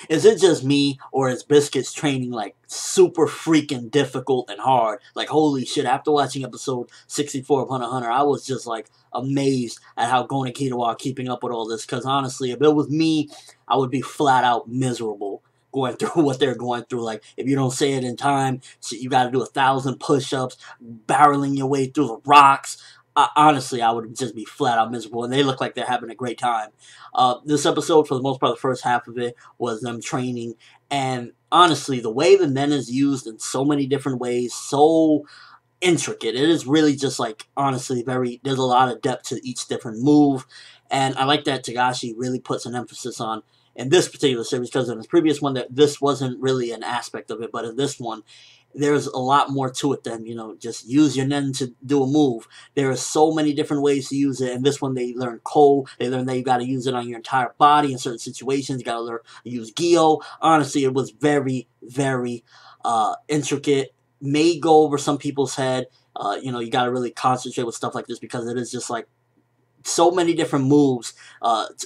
Is it just me, or is Biscuit's training like super freaking difficult and hard? Like, holy shit, after watching episode 64 of Hunter x Hunter, I was just like amazed at how Gon and Kido are keeping up with all this. Because honestly, if it was me, I would be flat out miserable going through what they're going through. Like, if you don't say it in time, so you got to do 1,000 push-ups, barreling your way through the rocks. Honestly, I would just be flat out miserable, and they look like they're having a great time. This episode, for the most part, the first half of it was them training, and honestly, the way the Nen is used in so many different ways, so intricate. It is really just like, honestly, there's a lot of depth to each different move, and I like that Togashi really puts an emphasis on in this particular series, because in his previous one, that this wasn't really an aspect of it, but in this one, there's a lot more to it than, just use your Nen to do a move. There are so many different ways to use it. In this one, they learn Ko. They learn that you got to use it on your entire body in certain situations. You got to learn to use Gyo. Honestly, it was very, very intricate. May go over some people's head. You got to really concentrate with stuff like this, because it is just like so many different moves,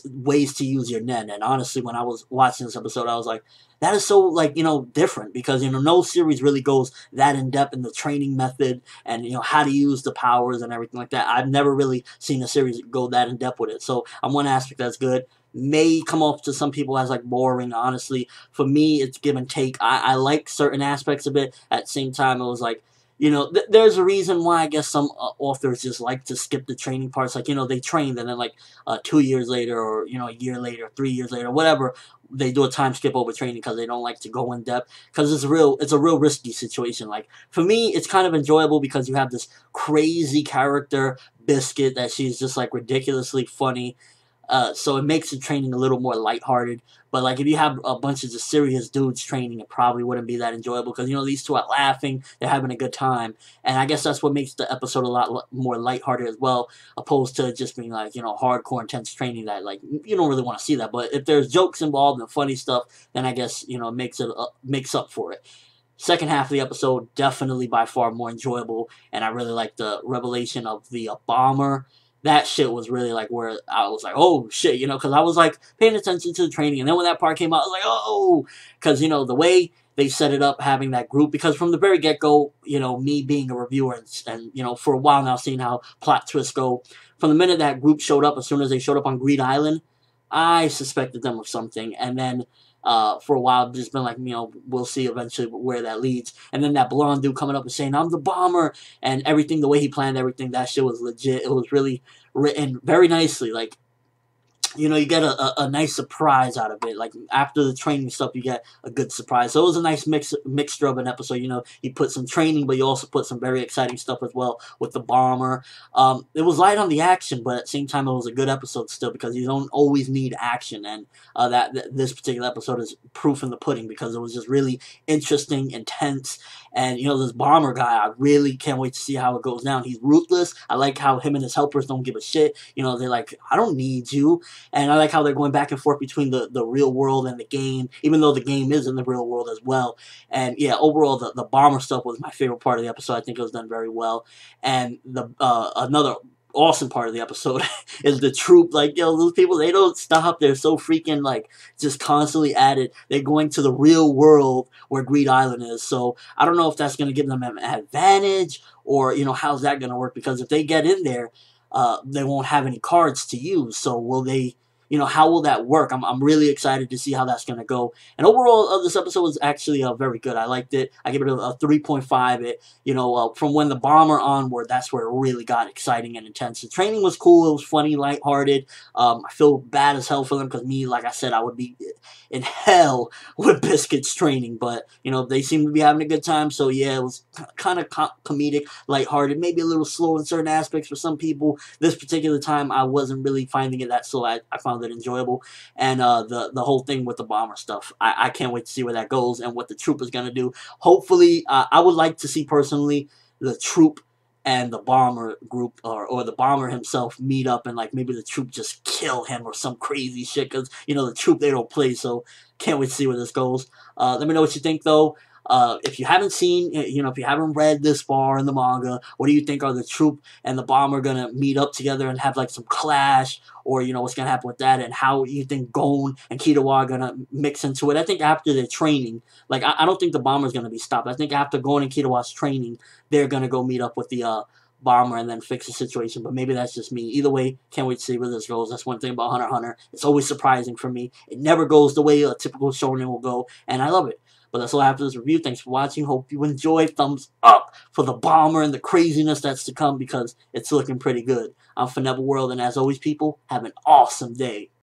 ways to use your Nen. And honestly, when I was watching this episode, I was like, that is so, like, different, because, no series really goes that in-depth in the training method and, how to use the powers and everything like that. I've never really seen a series go that in-depth with it. So, on one aspect, that's good. May come off to some people as, like, boring. Honestly, for me, it's give and take. I like certain aspects of it. At the same time, it was like, there's a reason why I guess some authors just like to skip the training parts. Like, they trained, and then, like, 2 years later, or, a year later, 3 years later, whatever, they do a time skip over training because they don't like to go in depth, because it's a real risky situation. Like, for me, it's kind of enjoyable because you have this crazy character, Biscuit, that she's just, like, ridiculously funny. So it makes the training a little more lighthearted. But, like, if you have a bunch of just serious dudes training, it probably wouldn't be that enjoyable, because, these two are laughing, they're having a good time. And I guess that's what makes the episode a lot more lighthearted as well, opposed to just being, like, hardcore, intense training that, like, you don't really want to see that. But if there's jokes involved and funny stuff, then I guess, it makes up for it. Second half of the episode, definitely by far more enjoyable, and I really like the revelation of the bomber. That shit was really, like, where I was like, oh, shit, because I was, like, paying attention to the training, and then when that part came out, I was like, oh, because, the way they set it up, having that group, because from the very get-go, me being a reviewer, and for a while now, seeing how plot twists go, from the minute that group showed up, as soon as they showed up on Greed Island, I suspected them of something, and then, for a while, I've just been like, we'll see eventually where that leads. And then that blonde dude coming up and saying, I'm the bomber, and everything, the way he planned everything, that shit was legit. It was really written very nicely. Like, you get a nice surprise out of it. Like, after the training stuff, you get a good surprise. So it was a nice mixture of an episode. You put some training, but you also put some very exciting stuff as well with the bomber. It was light on the action, but at the same time, it was a good episode still, because you don't always need action. And this particular episode is proof in the pudding, because it was just really interesting, intense. And, this bomber guy, I really can't wait to see how it goes down. He's ruthless. I like how him and his helpers don't give a shit. They're like, I don't need you. And I like how they're going back and forth between the real world and the game, even though the game is in the real world as well. And yeah, overall, the bomber stuff was my favorite part of the episode. I think it was done very well. And another awesome part of the episode is the Troupe. Like, those people, they don't stop. They're so freaking, like, just constantly at it. They're going to the real world where Greed Island is. So I don't know if that's going to give them an advantage, or, how's that going to work? Because if they get in there, they won't have any cards to use. So will they, how will that work? I'm really excited to see how that's going to go. And overall, this episode was actually very good. I liked it. I give it a 3.5. From when the bomber onward, that's where it really got exciting and intense. The training was cool. It was funny, lighthearted. I feel bad as hell for them, because me, like I said, I would be in hell with Biscuit's training. But, they seem to be having a good time. So, yeah, it was kind of comedic, lighthearted, maybe a little slow in certain aspects for some people. This particular time, I wasn't really finding it that slow. I found it enjoyable. And the whole thing with the bomber stuff, I can't wait to see where that goes and what the Troupe is going to do. Hopefully, I would like to see personally the Troupe and the bomber group, or the bomber himself, meet up, and, like, maybe the Troupe just kill him or some crazy shit, because the Troupe, they don't play. So can't wait to see where this goes. Let me know what you think, though. If you haven't seen, if you haven't read this far in the manga, what do you think? Are the Troupe and the Bomber gonna meet up together and have like some clash, or what's gonna happen with that, and how you think Gon and Killua are gonna mix into it? I think after their training, like I don't think the Bomber's gonna be stopped. I think after Gon and Killua's training, they're gonna go meet up with the Bomber and then fix the situation. But maybe that's just me. Either way, can't wait to see where this goes. That's one thing about Hunter x Hunter. It's always surprising for me. It never goes the way a typical shonen will go, and I love it. But that's all I have for this review. Thanks for watching. Hope you enjoy. Thumbs up for the Bomber and the craziness that's to come, because it's looking pretty good. I'm Fineville World, and as always, people, have an awesome day.